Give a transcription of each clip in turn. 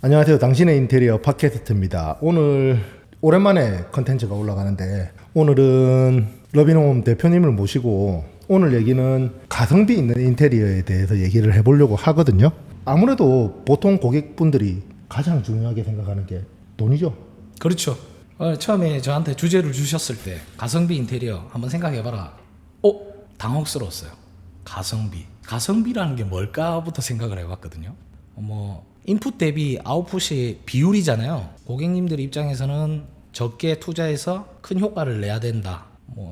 안녕하세요. 당신의 인테리어 팟캐스트입니다. 오늘 오랜만에 컨텐츠가 올라가는데 오늘은 러빈홈 대표님을 모시고 오늘 얘기는 가성비 있는 인테리어에 대해서 얘기를 해보려고 하거든요. 아무래도 보통 고객분들이 가장 중요하게 생각하는 게 돈이죠. 그렇죠. 처음에 저한테 주제를 주셨을 때 가성비 인테리어 한번 생각해봐라. 당혹스러웠어요. 가성비라는 게 뭘까부터 생각을 해봤거든요. 인풋 대비 아웃풋이 비율이잖아요. 고객님들 입장에서는 적게 투자해서 큰 효과를 내야 된다.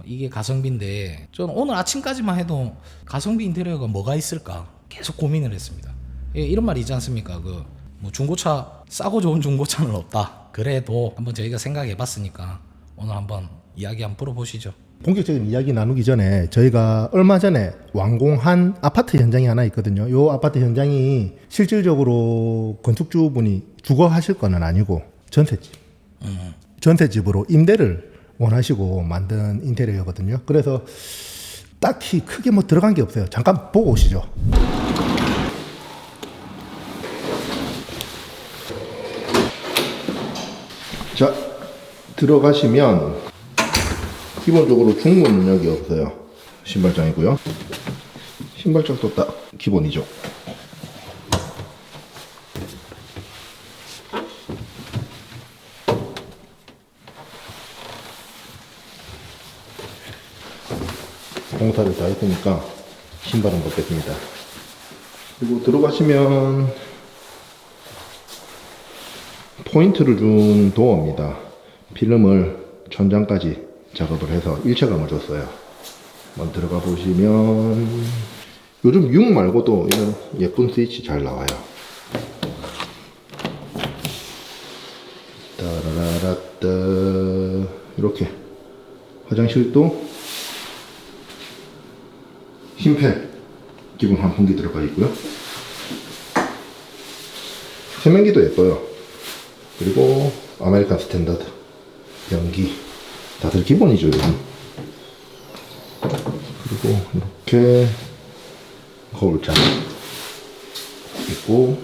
이게 가성비인데 전 오늘 아침까지만 해도 가성비 인테리어가 뭐가 있을까 계속 고민을 했습니다. 이런 말이 있지 않습니까? 중고차 싸고 좋은 중고차는 없다. 그래도 한번 저희가 생각해봤으니까 오늘 한번 이야기 한번 풀어보시죠. 본격적인 이야기 나누기 전에 저희가 얼마 전에 완공한 아파트 현장이 하나 있거든요. 이 아파트 현장이 실질적으로 건축주분이 주거 하실 건 아니고 전세집으로 임대를 원하시고 만든 인테리어거든요. 그래서 딱히 크게 들어간 게 없어요. 잠깐 보고 오시죠. 자, 들어가시면 기본적으로 중문은 여기 없어요. 신발장이고요. 신발장도 딱 기본이죠. 공사를 다 했으니까 신발은 벗겠습니다. 그리고 들어가시면 포인트를 준 도어입니다. 필름을 천장까지 작업을 해서 일체감을 줬어요. 한번 들어가 보시면 요즘 6 말고도 이런 예쁜 스위치 잘 나와요. 따라라라따 이렇게 화장실도 흰펜 기본 환풍기 들어가 있고요. 세면기도 예뻐요. 그리고 아메리칸 스탠다드 연기 다들 기본이죠 요즘. 그리고 이렇게 거울장 있고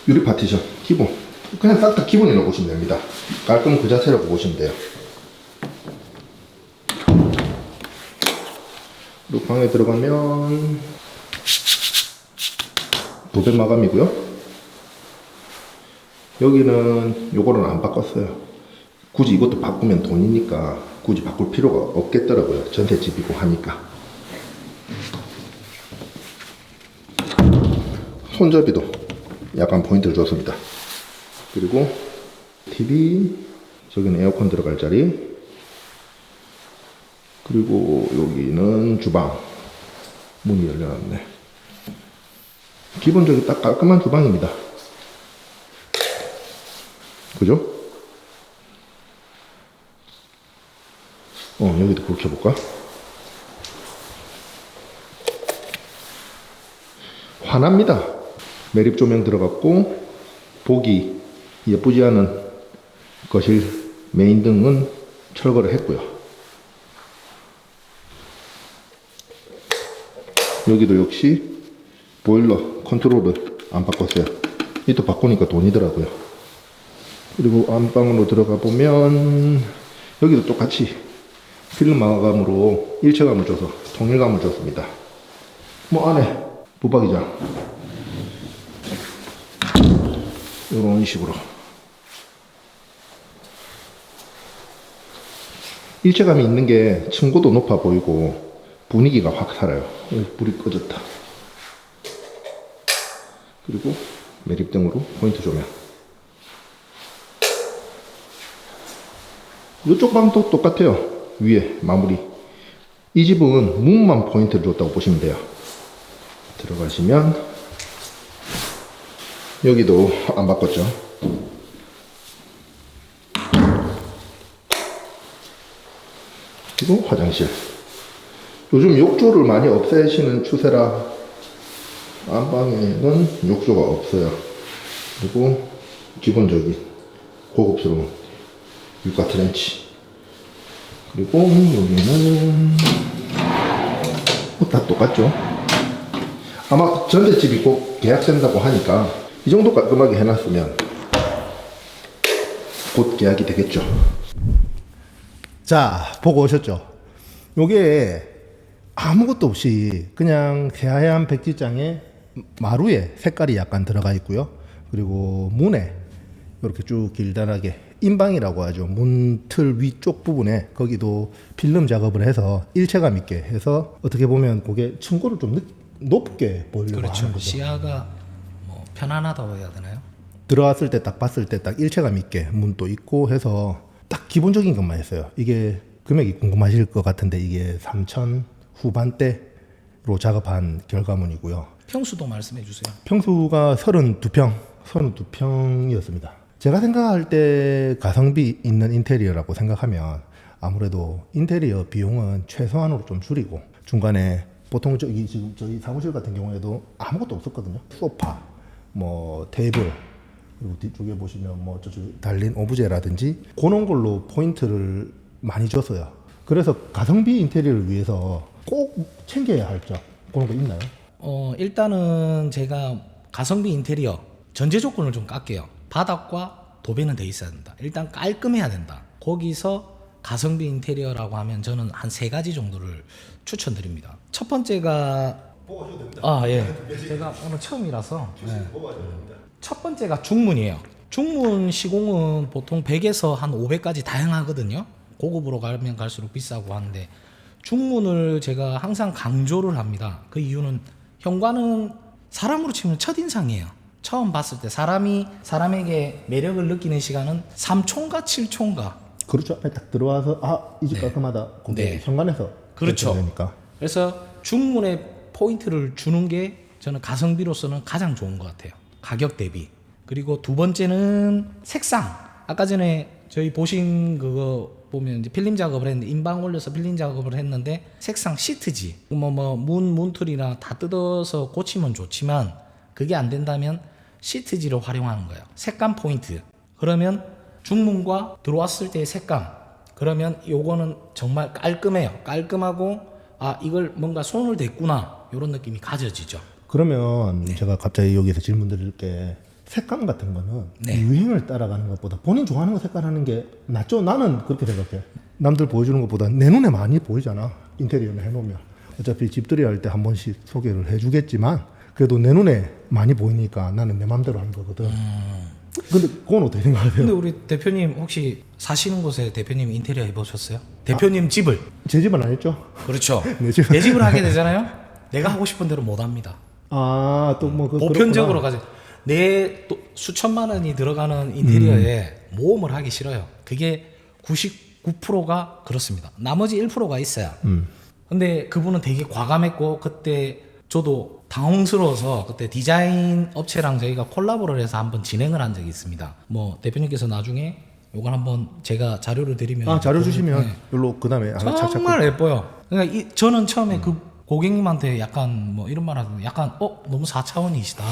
유리 파티션 기본, 그냥 싹 다 기본이라고 보시면 됩니다. 깔끔 그 자체라고 보시면 돼요. 그리고 방에 들어가면 도배 마감이고요. 여기는 요거는 안 바꿨어요. 굳이 이것도 바꾸면 돈이니까 굳이 바꿀 필요가 없겠더라고요. 전세집이고 하니까. 손잡이도 약간 포인트를 줬습니다. 그리고 TV, 저기는 에어컨 들어갈 자리, 그리고 여기는 주방. 문이 열려놨네. 기본적으로 딱 깔끔한 주방입니다. 그죠? 여기도 불 켜볼까? 환합니다. 매립 조명 들어갔고, 보기 예쁘지 않은 거실 메인 등은 철거를 했고요. 여기도 역시 보일러 컨트롤을 안 바꿨어요. 이또 바꾸니까 돈이더라고요. 그리고 안방으로 들어가 보면 여기도 똑같이 필름 마감으로 일체감을 줘서 통일감을 줬습니다. 안에 부박이장 이런 식으로 일체감이 있는 게 층고도 높아 보이고 분위기가 확 살아요. 불이 꺼졌다. 그리고 매립등으로 포인트 조명. 이쪽 방도 똑같아요. 위에 마무리. 이 집은 문만 포인트를 줬다고 보시면 돼요. 들어가시면 여기도 안 바꿨죠. 그리고 화장실. 요즘 욕조를 많이 없애시는 추세라 안방에는 욕조가 없어요. 그리고 기본적인 고급스러운 육가 트렌치. 그리고 여기는 다 똑같죠. 아마 전셋집이 꼭 계약된다고 하니까 이 정도 깔끔하게 해놨으면 곧 계약이 되겠죠. 자, 보고 오셨죠? 요게 아무것도 없이 그냥 새하얀 백지장에 마루에 색깔이 약간 들어가 있고요. 그리고 문에 이렇게 쭉 길다랗게 인방이라고 하죠. 문틀 위쪽 부분에 거기도 필름 작업을 해서 일체감 있게 해서 어떻게 보면 그게 층고를 좀 높게 보이려고 그렇죠. 하는 거죠. 시야가 뭐 편안하다고 해야 되나요? 들어왔을 때 딱 봤을 때 딱 일체감 있게 문도 있고 해서 딱 기본적인 것만 했어요. 이게 금액이 궁금하실 것 같은데 이게 3천 후반대로 작업한 결과물이고요. 평수도 말씀해 주세요. 평수가 32평이었습니다. 제가 생각할 때 가성비 있는 인테리어라고 생각하면 아무래도 인테리어 비용은 최소한으로 좀 줄이고 중간에 보통 지금 저희 사무실 같은 경우에도 아무것도 없었거든요. 소파, 뭐 테이블, 그리고 뒤쪽에 보시면 뭐 저쪽 달린 오브제라든지 그런 걸로 포인트를 많이 줬어요. 그래서 가성비 인테리어를 위해서 꼭 챙겨야 할 점 그런 거 있나요? 일단은 제가 가성비 인테리어 전제 조건을 좀 깎게요. 바닥과 도배는 돼 있어야 된다. 일단 깔끔해야 된다. 거기서 가성비 인테리어라고 하면 저는 한 3가지 정도를 추천드립니다. 첫 번째가 예. 제가 오늘 처음이라서 첫 번째가 중문이에요. 중문 시공은 보통 100에서 한 500까지 다양하거든요. 고급으로 가면 갈수록 비싸고 하는데 중문을 제가 항상 강조를 합니다. 그 이유는 현관은 사람으로 치면 첫인상이에요. 처음 봤을 때 사람에게 매력을 느끼는 시간은 3초인가 7초인가. 그렇죠. 앞에 딱 들어와서 이 집 깔끔하다. 그게 현관에서 그렇죠. 되니까. 그래서 중문에 포인트를 주는 게 저는 가성비로서는 가장 좋은 것 같아요. 가격 대비. 그리고 두 번째는 색상. 아까 전에 저희 보신 그거 보면 이제 필름 작업을 했는데 인방 올려서 필름 작업을 했는데 색상 시트지 문틀이나 다 뜯어서 고치면 좋지만 그게 안 된다면 시트지를 활용하는 거예요. 색감 포인트. 그러면 중문과 들어왔을 때의 색감. 그러면 요거는 정말 깔끔해요. 깔끔하고 이걸 뭔가 손을 댔구나 이런 느낌이 가져지죠. 그러면 제가 갑자기 여기서 질문 드릴 게 색감 같은 거는 유행을 따라가는 것보다 본인 좋아하는 거 색깔 하는 게 낫죠? 나는 그렇게 생각해. 남들 보여주는 것보다 내 눈에 많이 보이잖아. 인테리어를 해놓으면. 어차피 집들이 할 때 한 번씩 소개를 해주겠지만 그래도 내 눈에 많이 보이니까 나는 내 맘대로 하는 거거든. 근데 그건 어떻게 생각하세요? 근데 우리 대표님 혹시 사시는 곳에 대표님 인테리어 해보셨어요? 대표님 집을? 제 집은 안 했죠? 그렇죠. 내 집. 내 집을 하게 되잖아요. 내가 하고 싶은 대로 못 합니다. 또 뭐 보편적으로 가지. 내 또 수천만 원이 들어가는 인테리어에 모험을 하기 싫어요. 그게 99%가 그렇습니다. 나머지 1%가 있어요. 근데 그분은 되게 과감했고 그때 저도 당황스러워서 그때 디자인 업체랑 저희가 콜라보를 해서 한번 진행을 한 적이 있습니다. 뭐 대표님께서 나중에 요걸 한번 제가 자료를 드리면 자료 주시면 별로 그다음에 정말 예뻐요. 그러니까 저는 처음에 그 고객님한테 약간 뭐 이런 말 하면 약간 너무 4차원이시다.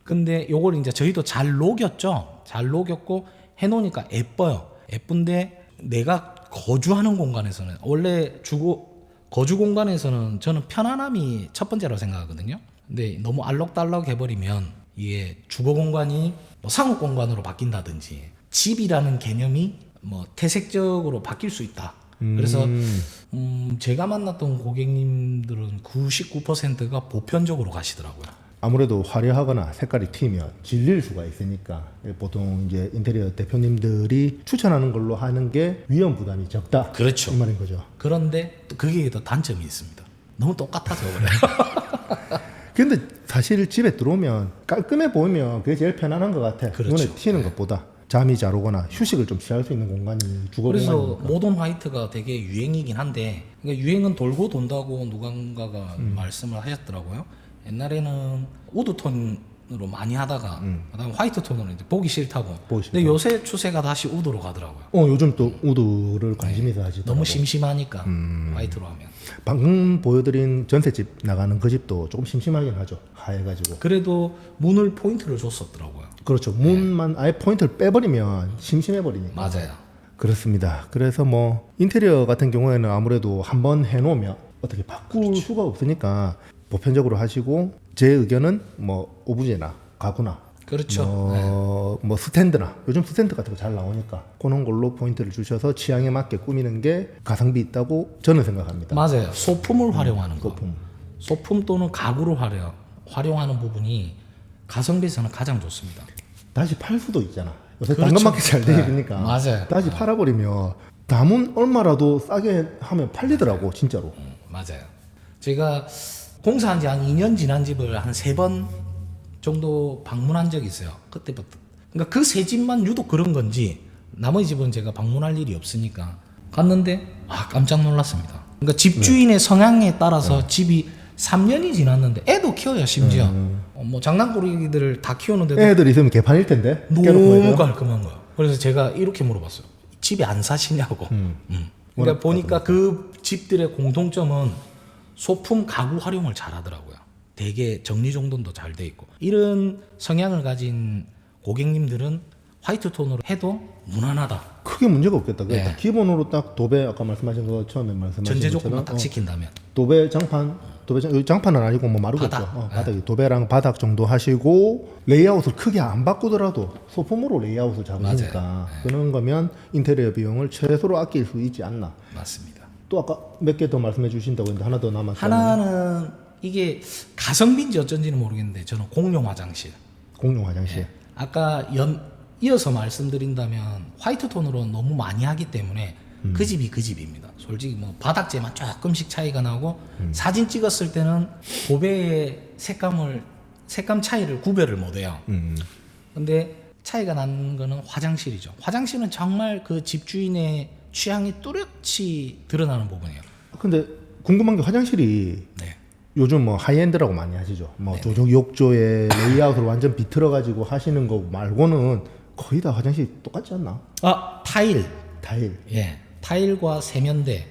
근데 요걸 이제 저희도 잘 녹였죠. 잘 녹였고 해놓으니까 예뻐요. 예쁜데 내가 거주하는 공간에서는 원래 거주 공간에서는 저는 편안함이 첫 번째라고 생각하거든요. 근데 너무 알록달록 해버리면 이게 주거 공간이 뭐 상업 공간으로 바뀐다든지 집이라는 개념이 뭐 태색적으로 바뀔 수 있다. 그래서 제가 만났던 고객님들은 99%가 보편적으로 가시더라고요. 아무래도 화려하거나 색깔이 튀면 질릴 수가 있으니까 보통 이제 인테리어 대표님들이 추천하는 걸로 하는 게 위험 부담이 적다. 그렇죠. 이 말인 거죠. 그런데 또 그게 더 단점이 있습니다. 너무 똑같아서 그래요. 근데 사실 집에 들어오면 깔끔해 보이면 그게 제일 편안한 것 같아. 그렇죠. 눈에 튀는 것보다 잠이 잘 오거나 휴식을 좀 취할 수 있는 공간이 주거 그래서 공간이니까. 모던 화이트가 되게 유행이긴 한데 그러니까 유행은 돌고 돈다고 누군가가 말씀을 하셨더라고요. 옛날에는 우드톤으로 많이 하다가 그다음 화이트 톤으로 이제 보기 싫다고. 근데 요새 추세가 다시 우드로 가더라고요. 요즘 또 우드를 관심 있어 하시더라고요. 너무 심심하니까 화이트로 하면. 방금 보여드린 전셋집 나가는 그 집도 조금 심심하긴 하죠. 하얘가지고. 그래도 문을 포인트를 줬었더라고요. 그렇죠. 문만 아예 포인트를 빼버리면 심심해버리니까. 맞아요. 그렇습니다. 그래서 뭐 인테리어 같은 경우에는 아무래도 한번 해놓으면 어떻게 바꿀 수가 없으니까 보편적으로 하시고 제 의견은 뭐 오브제나 가구나 그렇죠. 뭐 스탠드나 요즘 스탠드 같은 거 잘 나오니까 그런 걸로 포인트를 주셔서 취향에 맞게 꾸미는 게 가성비 있다고 저는 생각합니다. 맞아요. 소품을 활용하는 거. 소품. 소품 또는 가구를 활용하는 부분이 가성비에서는 가장 좋습니다. 다시 팔 수도 있잖아. 요새 그렇죠. 당근마켓 잘 네. 되니까 맞아요. 다시 팔아버리면 남은 얼마라도 싸게 하면 팔리더라고 진짜로. 맞아요. 제가 공사한 지 한 2년 지난 집을 한 3번 정도 방문한 적이 있어요. 그때부터. 그러니까 그 세 집만 유독 그런 건지 나머지 집은 제가 방문할 일이 없으니까 갔는데 깜짝 놀랐습니다. 그러니까 집주인의 성향에 따라서 집이 3년이 지났는데 애도 키워요 심지어. 뭐 장난꾸러기들을 다 키우는데도 애들 있으면 개판일 텐데. 깨놓고 너무 애들. 깔끔한 거예요. 그래서 제가 이렇게 물어봤어요. 집에 안 사시냐고. 그러니까 보니까 그 집들의 공통점은 소품 가구 활용을 잘하더라고요. 되게 정리정돈도 잘 돼 있고 이런 성향을 가진 고객님들은 화이트 톤으로 해도 무난하다. 크게 문제가 없겠다. 네. 딱 기본으로 딱 도배 아까 말씀하신 거 처음에 말씀하신 전제 것처럼 조건만 딱 지킨다면. 도배 장판 여기 장판은 아니고 뭐 마루겠죠. 바닥. 바닥이 도배랑 바닥 정도 하시고 레이아웃을 크게 안 바꾸더라도 소품으로 레이아웃을 잡으시니까 그런 거면 인테리어 비용을 최소로 아낄 수 있지 않나. 맞습니다. 또 아까 몇 개 더 말씀해 주신다고 했는데 하나 더 남았어요. 하나는 이게 가성비인지 어쩐지는 모르겠는데 저는 공용 화장실. 공용 화장실. 아까 이어서 말씀드린다면 화이트 톤으로 너무 많이 하기 때문에 그 집이 그 집입니다. 솔직히 뭐 바닥재만 조금씩 차이가 나고 사진 찍었을 때는 도배의 색감 차이를 구별을 못해요. 근데 차이가 나는 거는 화장실이죠. 화장실은 정말 그 집주인의 취향이 뚜렷이 드러나는 부분이에요. 근데 궁금한 게 화장실이 네. 요즘 뭐 하이엔드라고 많이 하시죠. 뭐 조종 욕조에 레이아웃을 완전 비틀어 가지고 하시는 거 말고는 거의 다 화장실이 똑같지 않나? 타일. 타일. 예. 타일과 세면대.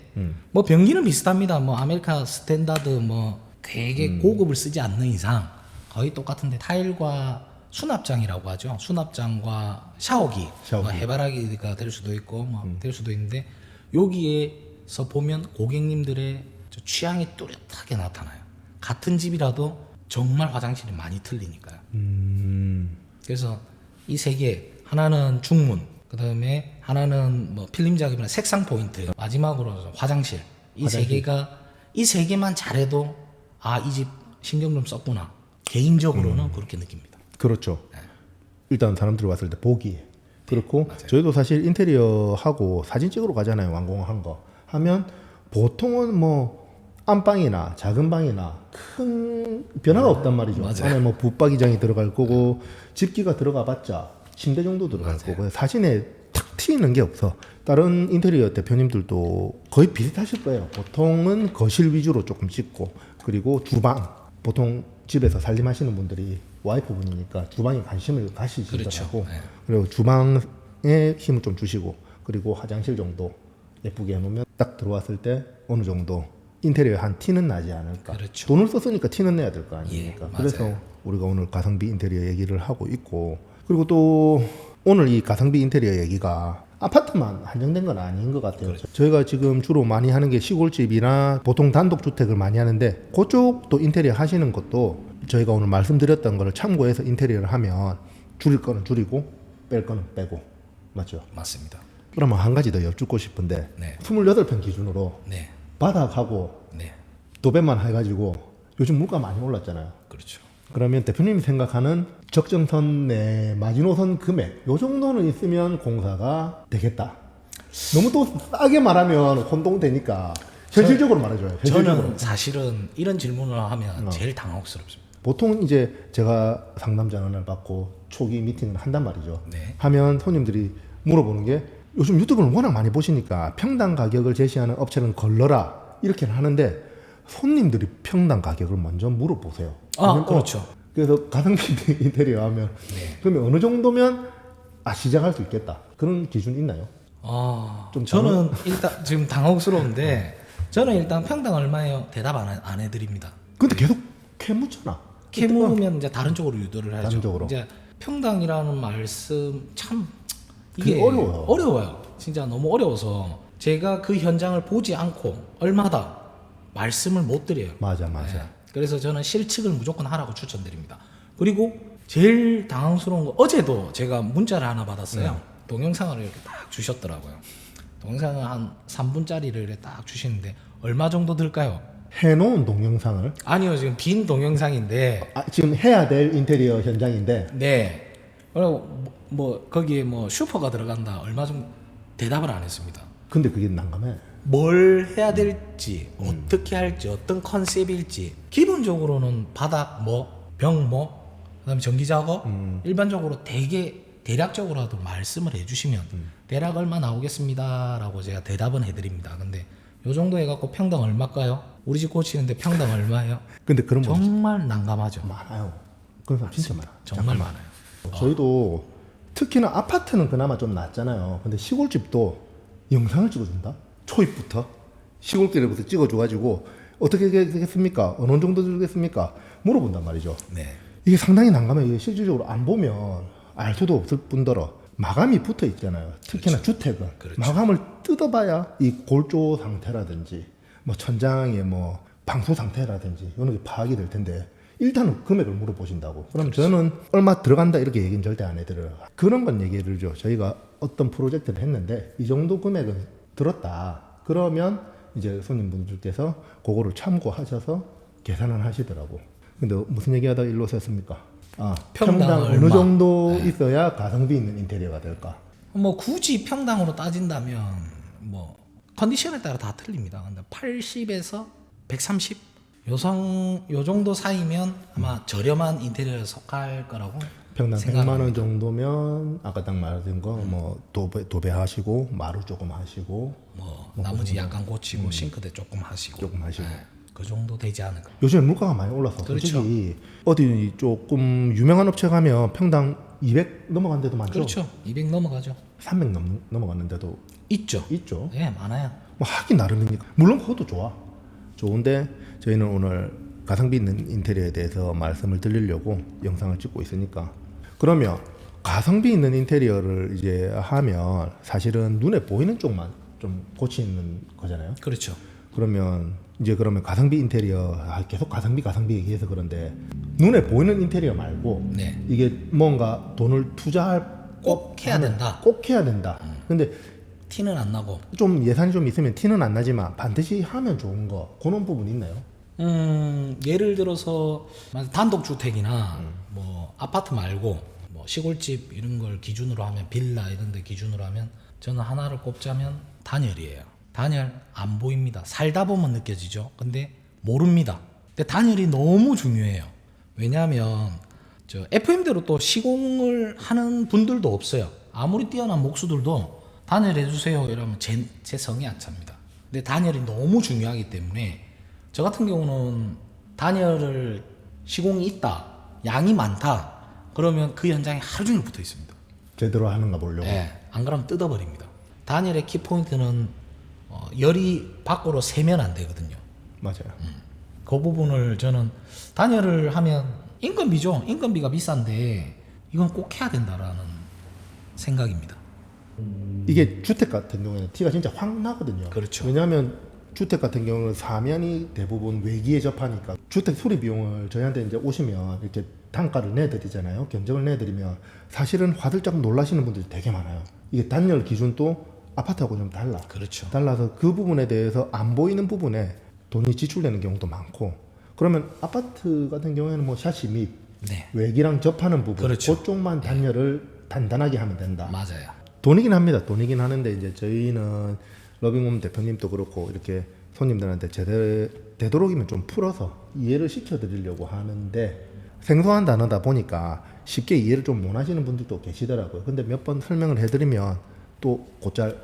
뭐 변기는 비슷합니다. 뭐 아메리카 스탠다드 뭐 되게 고급을 쓰지 않는 이상 거의 똑같은데 타일과 수납장이라고 하죠. 수납장과 샤워기. 샤워기. 뭐 해바라기가 될 수도 있고 뭐 될 수도 있는데 여기에서 보면 고객님들의 저 취향이 뚜렷하게 나타나요. 같은 집이라도 정말 화장실이 많이 틀리니까요. 그래서 이 세 개, 하나는 중문, 그 다음에 하나는 뭐 필름 작업이나 색상 포인트, 마지막으로 화장실. 이 세 개만 잘해도 이 집 신경 좀 썼구나. 개인적으로는 그렇게 느낍니다. 그렇죠. 일단 사람들이 왔을 때 보기 그렇고 저희도 사실 인테리어 하고 사진 찍으러 가잖아요. 완공한 거 하면 보통은 뭐 안방이나 작은 방이나 큰 변화가 없단 말이죠. 맞아요. 안에 뭐 붙박이장이 들어갈 거고 집기가 들어가봤자 침대 정도 들어갈 거고 사진에 탁 튀는 게 없어. 다른 인테리어 대표님들도 거의 비슷하실 거예요. 보통은 거실 위주로 조금 찍고 그리고 주방 보통 집에서 살림하시는 분들이 와이프분이니까 주방에 관심을 가시시더라고. 그렇죠. 네. 그리고 주방에 힘을 좀 주시고 그리고 화장실 정도 예쁘게 해놓으면 딱 들어왔을 때 어느 정도 인테리어에 한 티는 나지 않을까. 그렇죠. 돈을 썼으니까 티는 내야 될 거 아닙니까. 예, 그래서 맞아요. 우리가 오늘 가성비 인테리어 얘기를 하고 있고 그리고 또 오늘 이 가성비 인테리어 얘기가 아파트만 한정된 건 아닌 것 같아요. 그렇죠. 저희가 지금 주로 많이 하는 게 시골집이나 보통 단독주택을 많이 하는데 그쪽도 인테리어 하시는 것도 저희가 오늘 말씀드렸던 거를 참고해서 인테리어를 하면 줄일 거는 줄이고 뺄 거는 빼고 맞죠? 맞습니다. 그러면 한 가지 더 여쭙고 싶은데 네. 28평 기준으로 네. 바닥하고 네. 도배만 해가지고 요즘 물가 많이 올랐잖아요. 그렇죠. 그러면 대표님이 생각하는 적정선 내 마지노선 금액 요 정도는 있으면 공사가 되겠다. 너무 또 싸게 말하면 혼동되니까 현실적으로 말해줘요. 현실적으로. 저는 사실은 이런 질문을 하면 제일 당혹스럽습니다. 보통 이제 제가 상담 전화를 받고 초기 미팅을 한단 말이죠. 네. 하면 손님들이 물어보는 게 요즘 유튜브를 워낙 많이 보시니까 평당 가격을 제시하는 업체는 걸러라 이렇게는 하는데 손님들이 평당 가격을 먼저 물어보세요. 그렇죠. 그래서 가성비 인테리어 하면 그러면 어느 정도면 시작할 수 있겠다. 그런 기준 있나요? 좀 저는 일단 지금 당혹스러운데 저는 일단 평당 얼마예요? 대답 안 해드립니다. 근데 계속 캐묻잖아. 캐물으면 이제 다른 쪽으로 유도를 하죠. 다른 쪽으로. 이제 평당이라는 말씀 참 그게 이게 어려워요. 어려워요. 진짜 너무 어려워서 제가 그 현장을 보지 않고 얼마다 말씀을 못 드려요. 맞아. 네. 그래서 저는 실측을 무조건 하라고 추천드립니다. 그리고 제일 당황스러운 거 어제도 제가 문자를 하나 받았어요. 동영상을 이렇게 딱 주셨더라고요. 동영상을 한 3분짜리를 이렇게 딱 주시는데 얼마 정도 들까요? 해놓은 동영상을 아니요, 지금 빈 동영상인데 지금 해야 될 인테리어 현장인데 네. 그리고 뭐 거기에 뭐 슈퍼가 들어간다 얼마 정도 대답을 안 했습니다. 근데 그게 난감해. 뭘 해야 될지 어떻게 할지 어떤 컨셉일지 기본적으로는 바닥 병 그다음에 전기 작업 일반적으로 대략적으로라도 말씀을 해주시면 대략 얼마 나오겠습니다라고 제가 대답은 해드립니다. 근데 요 정도 해갖고 평당 얼마일까요? 우리 집 고치는데 평당 얼마예요? 근데 그런 거 정말 난감하죠. 많아요. 그런 사람 진짜 많아. 정말 많아요. 저희도 특히나 아파트는 그나마 좀 낫잖아요. 근데 시골집도 영상을 찍어준다? 초입부터 시골길부터 찍어줘가지고 어떻게 되겠습니까? 어느 정도 들겠습니까? 물어본단 말이죠. 네. 이게 상당히 난감해요. 이게 실질적으로 안 보면 알 수도 없을 뿐더러 마감이 붙어 있잖아요. 특히나 주택은 그렇죠. 마감을 뜯어봐야 이 골조 상태라든지 뭐 천장의 뭐 방수 상태라든지 이런 게 파악이 될 텐데 일단은 금액을 물어보신다고. 그럼 저는 얼마 들어간다 이렇게 얘기는 절대 안 해드려요. 그런 건 얘기를 줘. 저희가 어떤 프로젝트를 했는데 이 정도 금액은 들었다. 그러면 이제 손님분들께서 그거를 참고하셔서 계산을 하시더라고. 근데 무슨 얘기하다가 일로 섰습니까? 평당 어느 얼마? 정도 있어야 가성비 있는 인테리어가 될까? 뭐 굳이 평당으로 따진다면 뭐 컨디션에 따라 다 틀립니다. 근데 80에서 130 요 정도 사이면 아마 저렴한 인테리어에 속할 거라고 평당 100만 생각합니다. 원 정도면 아까 딱 말한 거 뭐 도배하시고 마루 조금 하시고 뭐 나머지 약간 고치고 싱크대 조금 하시고 조금 하시고. 그 정도 되지 않을까. 요즘에 물가가 많이 올라서 그렇죠. 솔직히 어디 조금 유명한 업체 가면 평당 200 넘어간 데도 많죠. 그렇죠. 200 넘어가죠. 300 넘어갔는데도 있죠. 있죠. 예, 많아요. 뭐 하긴 나름이니까. 물론 그것도 좋은데 저희는 오늘 가성비 있는 인테리어에 대해서 말씀을 드리려고 영상을 찍고 있으니까. 그러면 가성비 있는 인테리어를 이제 하면 사실은 눈에 보이는 쪽만 좀 고치는 거잖아요. 그렇죠. 그러면 가성비 인테리어 계속 가성비 얘기해서 그런데 눈에 보이는 인테리어 말고 네. 이게 뭔가 돈을 투자할 꼭 해야 된다. 꼭 해야 된다. 근데 티는 안 나고. 좀 예산이 좀 있으면 티는 안 나지만 반드시 하면 좋은 거 그런 부분 있나요? 예를 들어서 단독 주택이나 뭐 아파트 말고 뭐 시골집 이런 걸 기준으로 하면 빌라 이런 데 기준으로 하면 저는 하나를 꼽자면 단열이에요. 단열 안 보입니다. 살다 보면 느껴지죠. 근데 모릅니다. 근데 단열이 너무 중요해요. 왜냐하면 저 FM대로 또 시공을 하는 분들도 없어요. 아무리 뛰어난 목수들도 단열해 주세요 이러면 제 성이 안 찹니다. 근데 단열이 너무 중요하기 때문에 저 같은 경우는 단열을 시공이 있다, 양이 많다, 그러면 그 현장에 하루 종일 붙어 있습니다. 제대로 하는가 보려고. 네, 안 그러면 뜯어버립니다. 단열의 키포인트는 열이 밖으로 새면 안 되거든요. 맞아요. 그 부분을 저는 단열을 하면 인건비죠. 인건비가 비싼데 이건 꼭 해야 된다라는 생각입니다. 이게 주택 같은 경우에는 티가 진짜 확 나거든요. 그렇죠. 왜냐하면 주택 같은 경우는 사면이 대부분 외기에 접하니까 주택 수리 비용을 저희한테 이제 오시면 이렇게 단가를 내드리잖아요. 견적을 내드리면 사실은 화들짝 놀라시는 분들이 되게 많아요. 이게 단열 기준도 아파트하고 좀 달라. 그렇죠. 달라서 그 부분에 대해서 안 보이는 부분에 돈이 지출되는 경우도 많고 그러면 아파트 같은 경우에는 뭐 샤시 및 네, 외기랑 접하는 부분 그렇죠. 그쪽만 단열을 단단하게 하면 된다. 맞아요. 돈이긴 합니다. 돈이긴 하는데 이제 저희는 러빙홈 대표님도 그렇고 이렇게 손님들한테 되도록이면 좀 풀어서 이해를 시켜드리려고 하는데 생소한 단어다 보니까 쉽게 이해를 좀 못하시는 분들도 계시더라고요. 근데 몇 번 설명을 해드리면 또 곧잘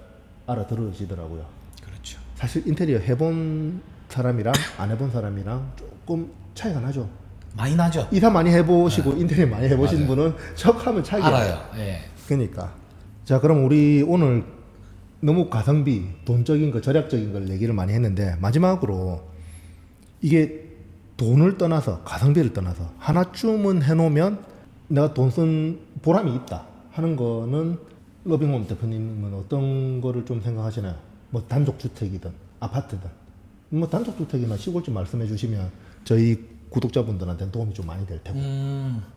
알아들으시더라고요. 그렇죠. 사실 인테리어 해본 사람이랑 안 해본 사람이랑 조금 차이가 나죠. 많이 나죠. 이사 많이 해보시고 인테리어 많이 해보신 맞아요. 분은 척하면 차이가 알아요. 예. 그러니까 자 그럼 우리 오늘 너무 가성비 돈적인 거 절약적인 걸 얘기를 많이 했는데 마지막으로 이게 돈을 떠나서 가성비를 떠나서 하나쯤은 해놓으면 내가 돈 쓴 보람이 있다 하는 거는 러빙홈 대표님은 어떤 거를 좀 생각하시나요? 뭐 단독주택이든 아파트든 뭐 단독주택이나 시골집 말씀해 주시면 저희 구독자분들한테는 도움이 좀 많이 될 테고.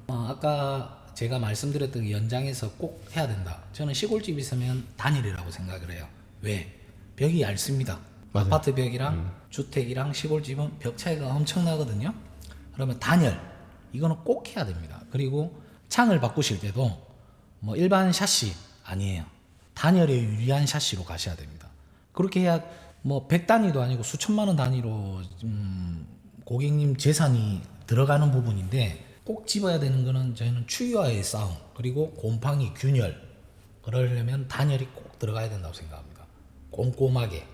아까 제가 말씀드렸던 그 연장해서 꼭 해야 된다. 저는 시골집 있으면 단일이라고 생각을 해요. 왜? 벽이 얇습니다. 맞아요. 아파트 벽이랑 주택이랑 시골집은 벽 차이가 엄청나거든요. 그러면 단열 이거는 꼭 해야 됩니다. 그리고 창을 바꾸실 때도 뭐 일반 샤시 아니에요. 단열에 유리한 샤시로 가셔야 됩니다. 그렇게 해야 뭐 100단위도 아니고 수천만 원 단위로 고객님 재산이 들어가는 부분인데 꼭 집어야 되는 거는 저희는 추위와의 싸움 그리고 곰팡이 균열 그러려면 단열이 꼭 들어가야 된다고 생각합니다. 꼼꼼하게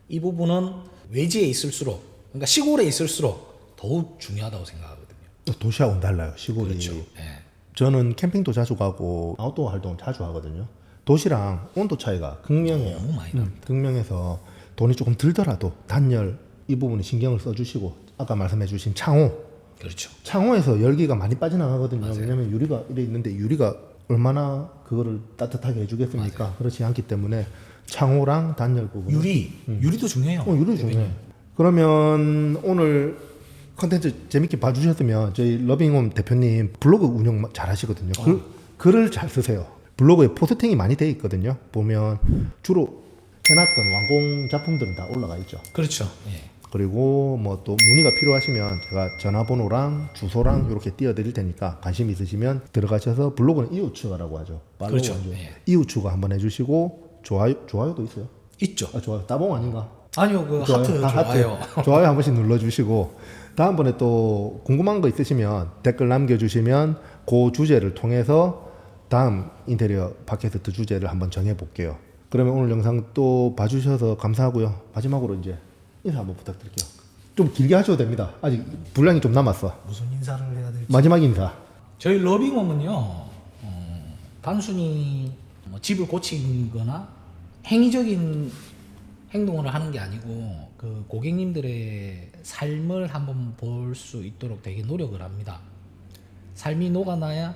이 부분은 외지에 있을수록 그러니까 시골에 있을수록 더욱 중요하다고 생각하거든요. 도시하고는 달라요. 시골이. 그렇죠. 예. 저는 캠핑도 자주 가고 아웃도어 활동 자주 하거든요. 도시랑 온도 차이가 극명해요. 너무 많이 납니다. 극명해서 돈이 조금 들더라도 단열 이 부분에 신경을 써주시고 아까 말씀해주신 창호 그렇죠. 창호에서 열기가 많이 빠져나가거든요. 왜냐면 유리가 이래 있는데 유리가 얼마나 그거를 따뜻하게 해주겠습니까? 그렇지 않기 때문에 창호랑 단열 부분. 유리도 중요해요. 유리 중요해. 그러면 오늘 컨텐츠 재밌게 봐주셨으면 저희 러빙홈 대표님 블로그 운영 잘 하시거든요. 글을 잘 쓰세요. 블로그에 포스팅이 많이 돼 있거든요. 보면 주로 해놨던 완공 작품들은 다 올라가 있죠. 그렇죠. 예. 그리고 뭐 또 문의가 필요하시면 제가 전화번호랑 주소랑 이렇게 띄워드릴 테니까 관심 있으시면 들어가셔서 블로그는 이웃추가라고 하죠. 그렇죠. 팔로우 예. 이웃추가 한번 해주시고 좋아요도 있어요. 있죠. 아 좋아요. 따봉 아닌가? 아니요, 그 하트 다 좋아요. 좋아요 한 번씩 눌러주시고 다음번에 또 궁금한 거 있으시면 댓글 남겨주시면 그 주제를 통해서 다음 인테리어 팟캐스트 주제를 한번 정해볼게요. 그러면 오늘 영상 또 봐주셔서 감사하고요. 마지막으로 이제 인사 한번 부탁드릴게요. 좀 길게 하셔도 됩니다. 아직 분량이 좀 남았어. 무슨 인사를 해야 될지. 마지막 인사. 저희 러빙홈은요, 단순히 뭐 집을 고치거나 행위적인 행동을 하는 게 아니고 그 고객님들의 삶을 한번 볼 수 있도록 되게 노력을 합니다. 삶이 녹아나야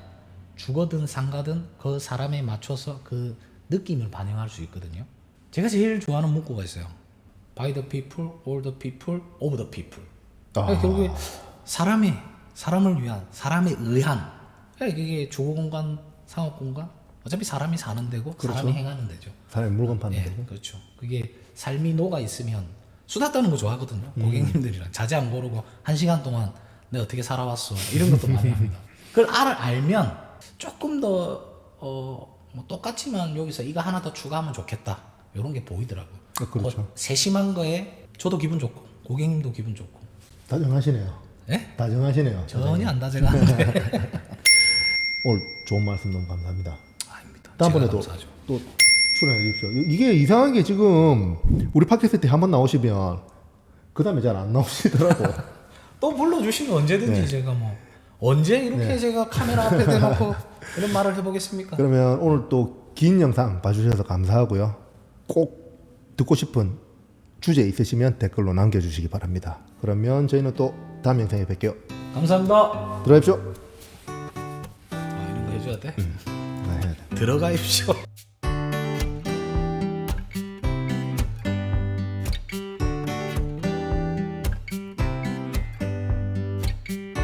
죽어든 상가든 그 사람에 맞춰서 그 느낌을 반영할 수 있거든요. 제가 제일 좋아하는 문구가 있어요. By the people, all the people, of the people. 그러니까 결국에 사람을 위한, 사람에 의한. 그러니까 그게 주거공간, 상업공간. 어차피 사람이 사는 데고 사람이 행하는 데죠. 사람이 물건 파는 예, 데고. 그렇죠. 그게 삶이 녹아 있으면 수다 떠는 거 좋아하거든요. 고객님들이랑 자제 안 고르고 1시간 동안 내가 어떻게 살아왔어 이런 것도 많이 합니다. 그걸 알면 조금 더 뭐 똑같지만 여기서 이거 하나 더 추가하면 좋겠다 이런 게 보이더라고요. 그렇죠. 세심한 거에 저도 기분 좋고 고객님도 기분 좋고. 다정하시네요. 예? 다정하시네요. 전혀 안 다정한데. 오늘 좋은 말씀 너무 감사합니다. 아닙니다. 다음번에도 제가 감사하죠. 또 출연해 주십시오. 이게 이상한 게 지금 우리 팟캐스트에 한번 나오시면 그 다음에 잘 안 나오시더라고. 또 불러주시면 언제든지 네. 제가 뭐 언제 이렇게 제가 카메라 앞에 대놓고 이런 말을 해보겠습니까? 그러면 오늘 또 긴 영상 봐주셔서 감사하고요. 꼭 듣고 싶은 주제 있으시면 댓글로 남겨주시기 바랍니다. 그러면 저희는 또 다음 영상에 뵐게요. 감사합니다. 들어가십시오. 이런 거 해줘야 돼? 네, 해야 돼. 들어가십시오.